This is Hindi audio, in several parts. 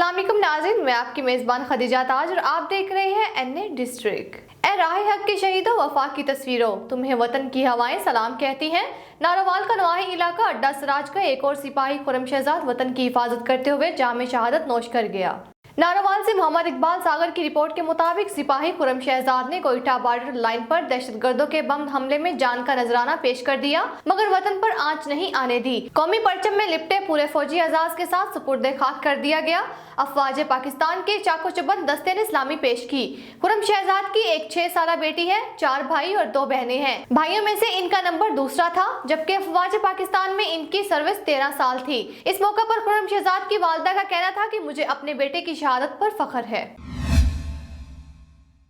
अस्सलाम वालेकुम नाज़रीन, मैं आपकी मेज़बान खदीजा ताज और आप देख रहे हैं एनए डिस्ट्रिक्ट। ए राह हक के शहीदों वफा की तस्वीरों, तुम्हें वतन की हवाएं सलाम कहती हैं। नारोवाल का नवाही इलाका अड्डा सराज का एक और सिपाही खुरम शहजाद वतन की हिफाजत करते हुए जाम शहादत नोश कर गया। नारोवाल से मोहम्मद इकबाल सागर की रिपोर्ट के मुताबिक सिपाही खुरम शहजाद ने कोयटा बॉर्डर लाइन पर दहशतगर्दों के बम हमले में जान का नजराना पेश कर दिया, मगर वतन पर आंच नहीं आने दी। कौमी परचम में लिपटे पूरे फौजी एजाज के साथ सुपुर्द खाक कर दिया गया। अफवाज पाकिस्तान के चाको चुबंद दस्ते ने इस्लामी पेश की। खुरम शहजाद की एक 6 साला बेटी है, 4 भाई और 2 बहनें हैं। भाइयों में से इनका नंबर दूसरा था, जबकि अफवाज पाकिस्तान में इनकी सर्विस 13 साल थी। इस मौका पर खुरम शहजाद की वालदा का कहना था कि मुझे अपने बेटे की शहादत पर फख्र है।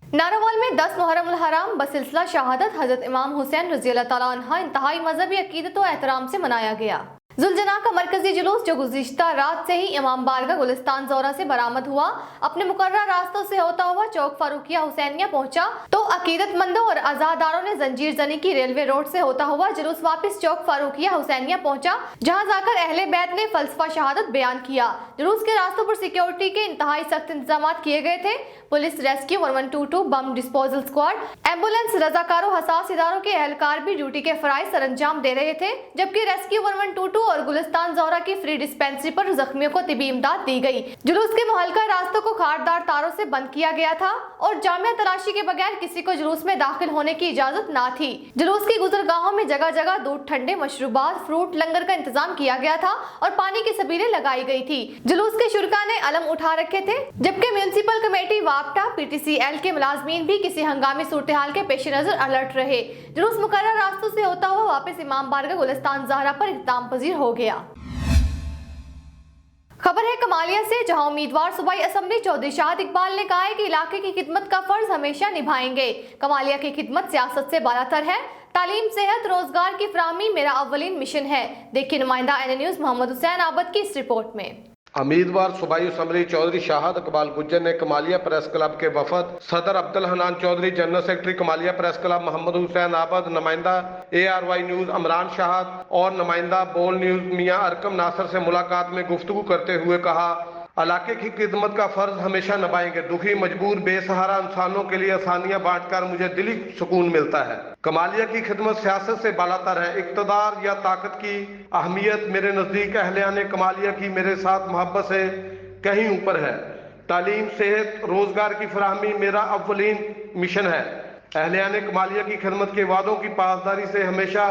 नारोवाल में 10 मुहर्रम उल हराम बसिलसिला शहादत हजरत इमाम हुसैन रज़ी अल्लाह तआला अन्हा इंतहाई मजहबी अकीदत और एहतराम से मनाया गया। जुलजना का मरकजी जुलूस जो गुज़िश्ता रात से ही इमाम बारगाह गुलिस्तान ज़ोरा से बरामद हुआ, अपने मुकर्रर रास्तों से होता हुआ चौक फारूकिया हुसैनिया पहुंचा तो अकीदतमंदों और आज़ादारों ने जंजीर जनी की रेलवे रोड से होता हुआ जुलूस वापस चौक फारूकिया हुसैनिया पहुंचा, जहां जाकर अहले बैत ने फलसफा शहादत बयान किया। जुलूस के रास्तों पर सिक्योरिटी के इंतहाई सख्त इंतजाम किए गए थे। Police rescue 1122 bomb disposal squad, ambulance, रजाकारों, हसास इदारों के एहलकार भी ड्यूटी के फराइज सर अंजाम दे रहे थे, जबकि रेस्क्यू 1122 और गुलिस्तान ज़ोरा की फ्री डिस्पेंसरी पर जख्मियों को तिबी इमदाद दी गई। जुलूस के मुहल्का रास्तों को खारदार तारों से बंद किया गया था और जामिया तलाशी के बगैर किसी को जुलूस में दाखिल होने की इजाजत ना थी। जुलूस की गुजरगाहों में जगह जगह दूध, ठंडे मशरूबात, फ्रूट, लंगर का इंतजाम किया गया था और पानी की सबीलें लगाई गई थी। जुलूस के शुरका ने अलम उठा रखे थे, जबकि म्यूनिसिपल कमेटी वापटा, पीटीसीएल के मुलाजमीन भी किसी हंगामी सूरत हाल के पेश नजर अलर्ट रहे। जुलूस मुकर्रर रास्तों से होता हुआ वापस इमाम बारगाह गुलिस्तान ज़हरा पर इख्तिताम पजीर हो गया। खबर है कमालिया से, जहां उम्मीदवार सूबाई असम्बली चौधरी शाद इकबाल ने कहा है कि इलाके की खिदमत का फर्ज हमेशा निभाएंगे। कमालिया की खिदमत सियासत से बालातर है। तालीम, सेहत, रोजगार की फराहमी मेरा अव्वलीन मिशन है। देखिए नुमाइंदा एनए न्यूज़ मोहम्मद हुसैन आबद की इस रिपोर्ट में। उम्मीदवार सूबाई असम्बली चौधरी शाहद इकबाल गुज्जर ने कमालिया प्रेस क्लब के वफद, सदर Abdul Hanan Chaudhry, general secretary Kamalia press club Mohammad Hussain Abad, नुमाइंदा ARY न्यूज़ अमरान शाहद और नुमाइंदा बोल न्यूज़ मियां अरकम नासर से मुलाकात में गुफ्तगू करते हुए कहा, इलाके की खिदमत का फर्ज हमेशा निभाएंगे। दुखी, मजबूर, बेसहारा इंसानों के लिए आसानियां बांटकर मुझे दिली सुकून मिलता है। कमालिया की खिदमत सियासत से बालातर है। इक़्तिदार या ताकत की अहमियत मेरे नज़दीक अहलियाने कमालिया की मेरे साथ मोहब्बत से कहीं ऊपर है। तालीम, सेहत, रोजगार की फराहमी मेरा अव्वलीन मिशन है। अहलियाने कमालिया की खिदमत के वादों की पासदारी से हमेशा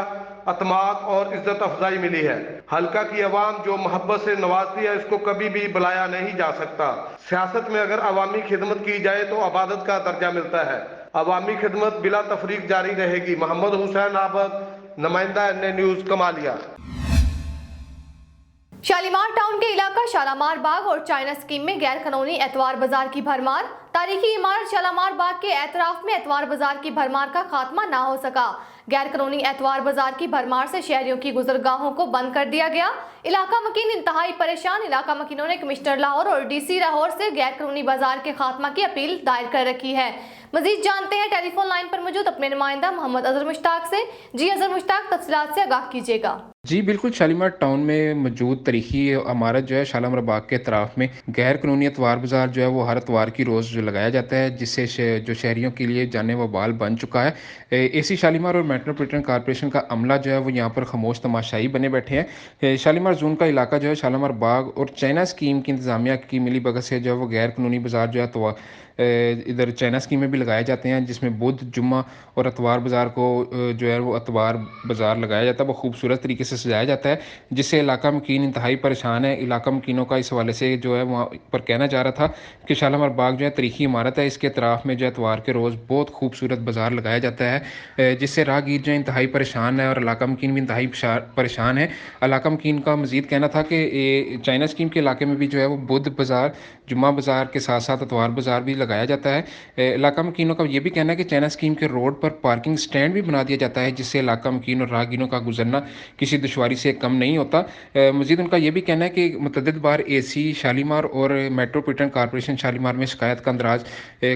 अतमाद और इज्जत अफजाई मिली है। हल्का की अवाम जो मोहब्बत से नवाजती है, इसको कभी भी बुलाया नहीं जा सकता। सियासत में अगर अवामी खिदमत की जाए तो अबादत का दर्जा मिलता है। अवामी खिदमत बिला तफरीक जारी रहेगी। मोहम्मद हुसैन आबद, नुमाइंदा NA news Kamalia. Shalimar town के इलाका शालामार बाग और चाइना स्कीम में गैर कानूनी एतवार बाजार की भरमार। तारीखी इमारत शालामार बाग के एतराफ में एतवार बाजार की भरमार का खात्मा ना हो सका। गैर कानूनी एतवार बाजार की भरमार से शहरियों की गुजरगाहों को बंद कर दिया गया। इलाका मकीन इंतहाई परेशान। इलाका मकीनों ने कमिश्नर लाहौर और DC लाहौर से गैर कानूनी बाजार के खात्मा की अपील दायर कर रखी है। मजीद जानते हैं टेलीफोन लाइन पर मौजूद अपने नुमाइंदा मोहम्मद अजहर मुश्ताक से। जी अजहर मुश्ताक, तफसीलात से आगाह कीजिएगा। जी बिल्कुल, शालीमार टाउन में मौजूद तारीखी इमारत जो है शालामार बाग के अतराफ में गैर कानूनी एतवार बाज़ार जो है वो हर एतवार की रोज़ जो लगाया जाता है, जिससे जो शहरियों के लिए जाने व बाल बन चुका है। AC शालीमार और मेट्रोपॉलिटन कॉर्पोरेशन का अमला जो है वो यहाँ पर खामोश तमाशाई बने बैठे हैं। शालीमार जोन का इलाका जो है शालामार बाग और चाइना स्कीम की इंतज़ामिया की मिली भगत से जो है वो गैर कानूनी बाज़ार जो है तो इधर चाइना स्कीम में भी लगाए जाते हैं, जिसमें बुध, जुम्मा और अतवार बाज़ार को जो है वो अतवार बाज़ार लगाया जाता है। वो खूबसूरत तरीके से सजाया जाता है, जिससे इलाका मकीन इंतहाई परेशान है। इलाका मकीनों का इस हवाले से जो है वहाँ पर कहना जा रहा था कि शालामार बाग जो है तारीखी इमारत है, इसके अतराफ में जो अतवार के रोज़ बहुत खूबसूरत बाज़ार लगाया जाता है, जिससे राहगीर जो है इंतहाई परेशान है और इलाका मकीन भी इंतहाई परेशान है। इलाका मकीन का मज़ीद कहना था कि चाइना स्कीम के इलाके में भी जो है वो बुध बाज़ार, जुम्मा बाज़ार के साथ साथ अतवार बाज़ार भी लगाया जाता है। इलाका मकीनों का ये भी कहना है कि चाइना स्कीम के रोड पर पार्किंग स्टैंड भी बना दिया जाता है, जिससे इलाका मकीन और राहगीरों का गुजरना किसी दुश्वारी से कम नहीं होता। मज़ीद उनका ये भी कहना है कि मुतअद्दिद बार AC शालीमार और मेट्रोपॉलिटन कॉरपोरेशन शालीमार में शिकायत का अंदराज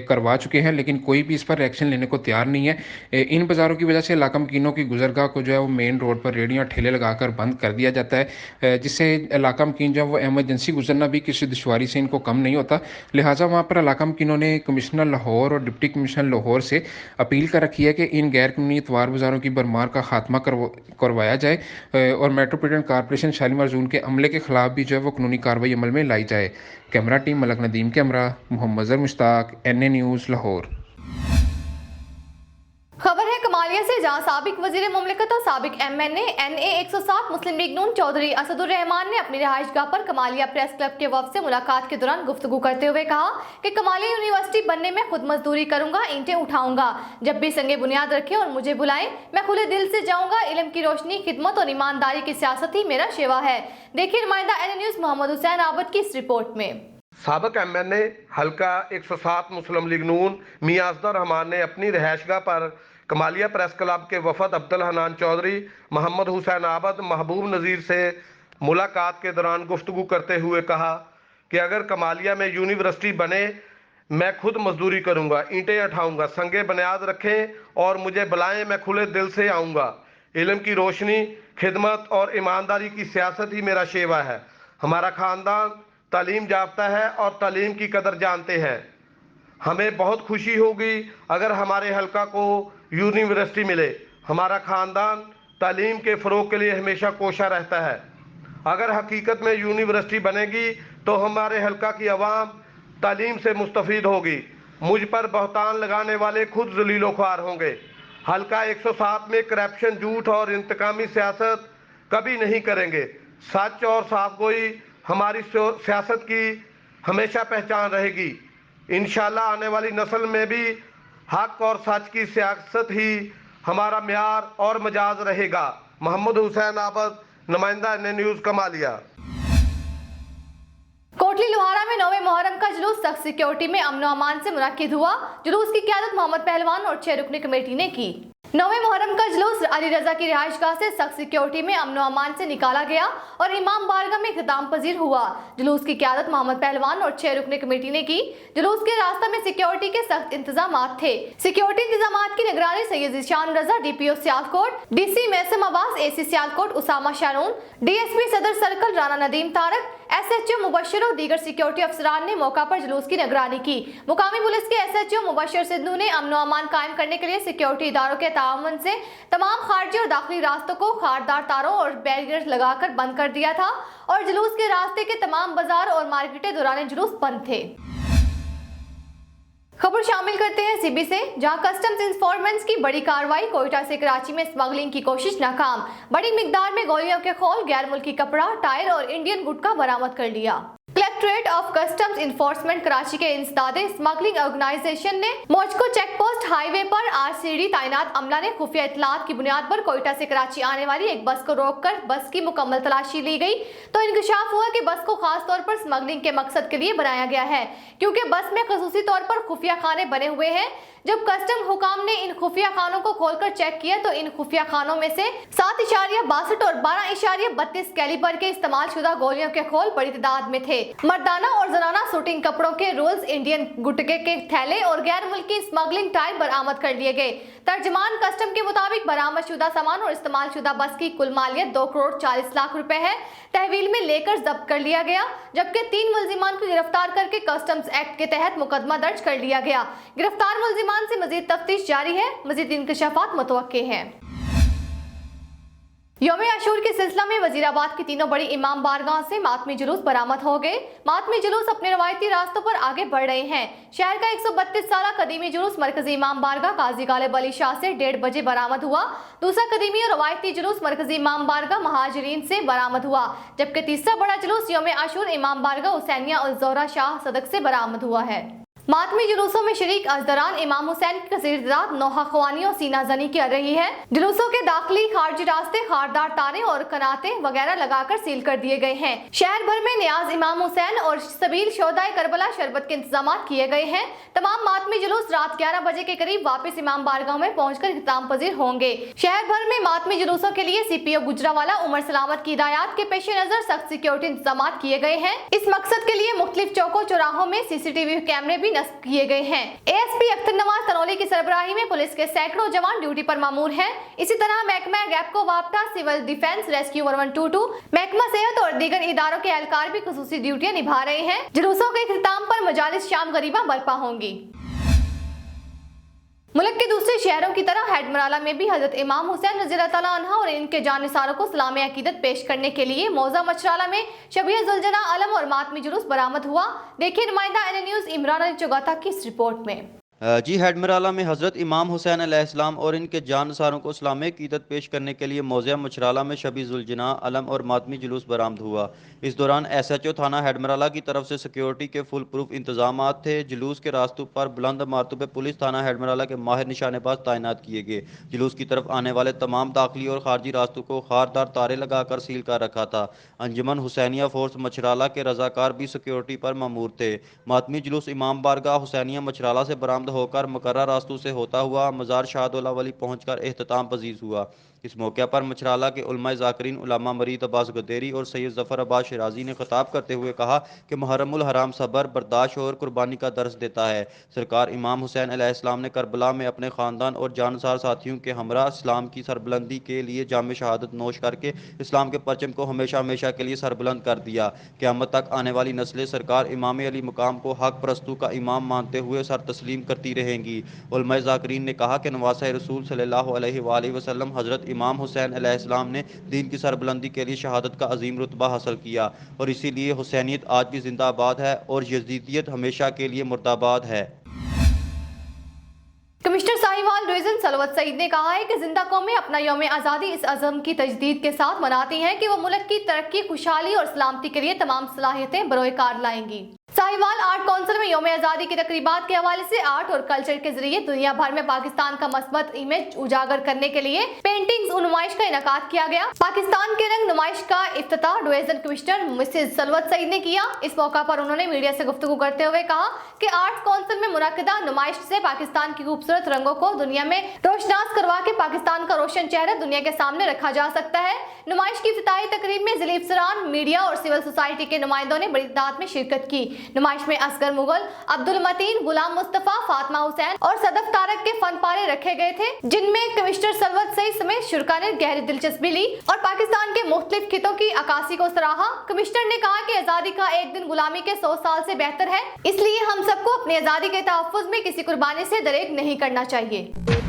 करवा चुके हैं, लेकिन कोई भी इस पर एक्शन लेने को तैयार नहीं है। इन बाज़ारों की वजह से इलाका मकीनों की गुजरगाह को जो है वो मेन रोड पर रेहड़ियाँ ठेले लगाकर बंद कर दिया जाता है, जिससे इलाका मकीन जो है वो एमरजेंसी गुजरना भी किसी दुश्वारी से इनको कम नहीं होता। लिहाजा वहाँ पर इलाका मकीनों ने कमिश्नर लाहौर और डिप्टी कमिश्नर लाहौर से अपील कर रखी है कि इन गैर कानूनी इतवार बाज़ारों की भरमार का खात्मा करवाया जाए और मेट्रोपॉलिटन कॉरपोरेशन शालीमार जोन के अमले के खिलाफ भी जो है वो कानूनी कार्रवाई अमल में लाई जाए। Camera team Malik Nadeem camera, Mohammad Zar Mushtaq, NA news Lahore. खबर है कमालिया से, जहां साबिक वजीर मुमलिकत और साबिक MNA NA 107 मुस्लिम लीग नून चौधरी असदुर रहमान ने अपनी रिहाइशगाह पर कमालिया प्रेस क्लब के वफ़द से मुलाकात के दौरान गुफ्तगू करते हुए कहा कि कमालिया यूनिवर्सिटी बनने में खुद मजदूरी करूंगा, ईंटें उठाऊंगा। जब भी संगे बुनियाद रखें और मुझे बुलाएं, मैं खुले दिल से जाऊंगा। इल्म की रोशनी, खिदमत और ईमानदारी की सियासत ही मेरा शेवा है। देखिए नुमाइंदा NA न्यूज़ मोहम्मद हुसैन आबद की इस रिपोर्ट में। साबिक MNA हल्का 107 मुस्लिम लीग नून मियां असदुर रहमान ने अपनी रिहाइशगाह पर कमालिया प्रेस क्लब के वफद अब्दुल हन्नान चौधरी, मोहम्मद हुसैन आबद, महबूब नज़ीर से मुलाकात के दौरान गुफ्तगू करते हुए कहा कि अगर कमालिया में यूनिवर्सिटी बने, मैं खुद मजदूरी करूंगा, ईंटें उठाऊंगा। संगे बुनियाद रखें और मुझे बुलाएं, मैं खुले दिल से आऊँगा। इल्म की रोशनी, खिदमत और ईमानदारी की सियासत ही मेरा शेवा है। हमारा ख़ानदान तालीम याफ्ता है और तालीम की कदर जानते हैं। हमें बहुत खुशी होगी अगर हमारे हल्का को यूनिवर्सिटी मिले। हमारा ख़ानदान तालीम के फ़रोग़ के लिए हमेशा कोशा रहता है। अगर हकीकत में यूनिवर्सिटी बनेगी तो हमारे हल्का की आवाम तालीम से मुस्तफ़ीद होगी। मुझ पर बहतान लगाने वाले खुद ज़लीलो ख्वार होंगे। हल्का 107 में करप्शन, झूठ और इंतकामी सियासत कभी नहीं करेंगे। सच और साफगोई हमारी सियासत की हमेशा पहचान रहेगी। इंशाअल्लाह आने वाली नस्ल में भी हक और सच की सियासत ही हमारा म्यार और मजाज रहेगा। मोहम्मद हुसैन आबद, नुमाइंदा NA न्यूज़ कमालिया। कोटली लोहारा में 9वें मुहर्रम का जुलूस सख्त सिक्योरिटी में अमन और अमान से मुनक्किद हुआ। जुलूस की क़यादत मोहम्मद पहलवान और 6 रुकनी कमेटी ने की। 9वें मुहर्रम का जुलूस अली रजा की रिहाइशगाह से सख्त सिक्योरिटी में अमन और अमान से निकाला गया और इमाम बारगाह में इख्तिताम पजीर हुआ। जुलूस की क़यादत मोहम्मद पहलवान और 6 रुकनी कमेटी ने की। जुलूस के रास्ते में सिक्योरिटी के सख्त इंतजामात थे। सिक्योरिटी इंतजामात की निगरानी सैयद ज़ीशान रजा, DPO सियालकोट, DC मैसम Abbas, AC Sialkot Usama Sharone, DSP सदर सर्कल राना नदीम तारक, SHO मुबशर और दीगर सिक्योरिटी अफसरान ने मौका पर जुलूस की निगरानी की। मुकामी पुलिस के SHO मुबशर सिद्धू ने अमन और अमान कायम करने के लिए सिक्योरिटी इदारों के ताउन से तमाम खारजी और दाखिली रास्तों को खारदार तारों और बैरियर्स लगाकर बंद कर दिया था और जुलूस के रास्ते के तमाम बाजार और मार्केटें दौरान जुलूस बंद थे। खबर शामिल करते हैं सीबी से, जहां कस्टम्स इंफॉर्मेंट्स की बड़ी कार्रवाई। कोयटा से कराची में स्मगलिंग की कोशिश नाकाम। बड़ी मिकदार में गोलियों के खोल, गैर मुल्की कपड़ा, टायर और इंडियन गुटखा बरामद कर लिया। Collectorate of customs enforcement Karachi के इंसदादे स्मगलिंग ऑर्गेनाइजेशन ने मौजको चेक पोस्ट हाईवे पर RCD तैनात अमला ने खुफिया इत्तलात की बुनियाद पर कोयटा से कराची आने वाली एक बस को रोककर बस की मुकम्मल तलाशी ली गई तो इंकशाफ हुआ कि बस को खास तौर पर स्मगलिंग के मकसद के लिए बनाया गया है, क्योंकि बस में खसूसी तौर पर खुफिया खाने बने हुए हैं। जब कस्टम हुकाम ने इन खुफिया खानों को खोलकर चेक किया तो इन खुफिया खानों में से 7.62 और 12.32 कैलिबर के इस्तेमाल शुदा गोलियों के खोल बड़ी तादाद में थे। मर्दाना और जनाना शूटिंग कपड़ों के रोल्स, इंडियन गुटके के थैले और गैर मुल्की स्मगलिंग टायर बरामद कर लिए गए। तर्जमान कस्टम के मुताबिक बरामद शुदा सामान और इस्तेमाल शुदा बस की कुल मालियत 2 करोड़ 40 लाख रुपए है। तहवील में लेकर जब्त कर लिया गया, जबकि 3 मुल्जिमान को गिरफ्तार करके कस्टम्स एक्ट के तहत मुकदमा दर्ज कर लिया गया। गिरफ्तार मुल्जिमान से मजीद तफ्तीश जारी है। मजीद इंकशाफात मुतवक्के हैं। यौम आशूर के सिलसिला में वजीराबाद की तीनों बड़ी इमाम बारगाह से मातमी जुलूस बरामद हो गए। मातमी जुलूस अपने रवायती रास्तों पर आगे बढ़ रहे हैं। शहर का 132 साल कदीमी जुलूस मरकजी इमाम बारगाह काजी गालिब अली शाह से 1:30 बजे बरामद हुआ। दूसरा कदीमी और रवायती जुलूस मरकजी इमाम बारगाह महाजरीन से बरामद हुआ, जबकि तीसरा बड़ा जुलूस यौम आशूर इमाम बारगाह हुसैनिया उल ज़ोहरा शाह सदक से बरामद हुआ है। मातमी जुलूसों में शरीक अजदरान इमाम हुसैन की कसीरदाद नौहाख्वानी और सीना जनी कर रही है। जुलूसों के दाखिली खारजी रास्ते खारदार तारे और कनाते वगैरह लगाकर सील कर दिए गए हैं। शहर भर में नियाज इमाम हुसैन और सबील शोहदाए करबला शरबत के इंतजाम किए गए हैं। तमाम मातमी जुलूस रात 11 बजे के करीब वापस इमाम बारगाह में पहुंचकर इख्तिताम पजीर होंगे। शहर भर में मातमी जुलूसों के लिए CPO गुजरावाला उमर सलामत की हिदायत के पेश नजर सख्त सिक्योरिटी इंतजाम किए गए हैं। इस मकसद के लिए मुख्तलिफ चौकों चौराहों में CCTV कैमरे भी नस्ब किए गए हैं। ASP अख्तर नवाज तनौली की सरबराही में पुलिस के सैकड़ों जवान ड्यूटी पर मामूर हैं। इसी तरह महकमा गैपको वापटा, सिविल डिफेंस, रेस्क्यू 1122, महकमा सेहत और दीगर इदारों के एहलकार भी खुसूसी ड्यूटियां निभा रहे हैं। जुलूसों के इख्तिताम पर मजालिस शाम गरीबा बर्पा होंगी। मुल्क के दूसरे शहरों की तरह हेडमराला में भी हजरत इमाम हुसैन रज़ियल्लाहु तआला अन्हु और इनके जानिसारों को सलाम अकीदत पेश करने के लिए मौजा मचराला में शबीह जुलजना अलम और मातमी जुलूस बरामद हुआ। देखिए नुमाइंदा NN न्यूज़ इमरान अली चौगाता की इस रिपोर्ट में। जी हेडमराला में हज़रत इमाम हुसैन अलैहिस्सलाम और इनके जानसारों को इस्लाम क़ीदत पेश करने के लिए मौज़ा मचराला में शबी जुलजना अलम और मातमी जुलूस बरामद हुआ। इस दौरान SHO थाना हेडमराला की तरफ से सिक्योरिटी के फुल प्रूफ इंतजाम थे। जुलूस के रास्तों पर बुलंद इमारतों पर पुलिस थाना हेडमराला के माहिर निशानेबाज तैनात किए गए। जुलूस की तरफ आने वाले तमाम दाखिली और खारजी रास्तों को खारदार तारे लगाकर सील कर रखा था। अंजुमन हुसैनिया फोर्स मचराला के रजाकार भी सिक्योरिटी पर मामूर थे। मातमी जुलूस इमाम बारगाह हुसैनिया मचराला से बरामद होकर मुकर्रर रास्तों से होता हुआ मज़ार शाहदौला वली पहुंचकर एहतताम पजीज हुआ। इस मौके पर मचराला के उलमाए ज़ाकिरीन उलमा मरीद अब्बास गदेरी और सैयद ज़फ़र अब्बास शिराजी ने खिताब करते हुए कहा कि मुहर्रमुल हराम सब्र, बर्दाश्त और कुर्बानी का दर्स देता है। सरकार इमाम हुसैन अलैहिस्सलाम ने करबला में अपने ख़ानदान और जानसार साथियों के हमरा इस्लाम की सरबुलंदी के लिए जामे शहादत नोश करके इस्लाम के परचम को हमेशा हमेशा के लिए सरबुलंद कर दिया। क़यामत तक आने वाली नस्लें सरकार इमाम अली मुकाम को हक परस्तों का इमाम मानते हुए सर तस्लीम करती रहेंगी। उलमाए ज़ाकिरीन ने कहा कि नवासा रसूल सल्लल्लाहु अलैहि वसल्लम हज़रत इमाम हुसैन अलैहिस्सलाम ने दीन की सरबुलंदी के लिए शहादत का अजीम रुतबा हासिल किया और इसीलिए हुसैनियत आज भी जिंदाबाद है और यजीदियत हमेशा के लिए मुर्दाबाद है। कमिश्नर साहिवाल डिवीजन सलवत सईद ने कहा है कि जिंदा कौमें अपना यौम आज़ादी इस अज़म की तजदीद के साथ मनाती हैं कि वो मुल्क की तरक्की, खुशहाली और सलामती के लिए तमाम सलाहियतें बरोए कार लाएंगी। साहिवाल आर्ट काउंसिल में यौम आज़ादी की तकरीबात के हवाले से आर्ट और कल्चर के जरिए दुनिया भर में पाकिस्तान का मस्बत इमेज उजागर करने के लिए पेंटिंग्स और नुमाइश का इनेकाद किया गया। पाकिस्तान के रंग नुमाइश का इफ्तिताह डिवीजन कमिश्नर मिसेज सलवत सईद ने किया। इस मौका पर उन्होंने मीडिया से गुफ्तगू करते हुए कहा कि आर्ट काउंसिल में मुनक्किदा नुमाइश से पाकिस्तान की खूबसूरत रंगों को दुनिया में रोशनास करवा के पाकिस्तान का रोशन चेहरा दुनिया के सामने रखा जा सकता है। नुमाइश की इफ्तिताही तकरीब में ज़िले अफसरान, मीडिया और सिविल सोसाइटी के नुमाइंदों ने बड़ी तादाद में शिरकत की। नुमाइश में असगर मुगल, अब्दुल मतीन, गुलाम मुस्तफा, फातिमा हुसैन और सदफ तारक के फन पारे रखे गए थे, जिनमें कमिश्नर सलवत सईद समेत शुरा ने गहरी दिलचस्पी ली और पाकिस्तान के मुख्तलिफ खितों की अक्कासी को सराहा। कमिश्नर ने कहा कि आज़ादी का एक दिन गुलामी के 100 साल से बेहतर है, इसलिए हम सबको अपनी आज़ादी के तहफ़्फ़ुज़ में किसी कुर्बानी से दरेक नहीं करना चाहिए।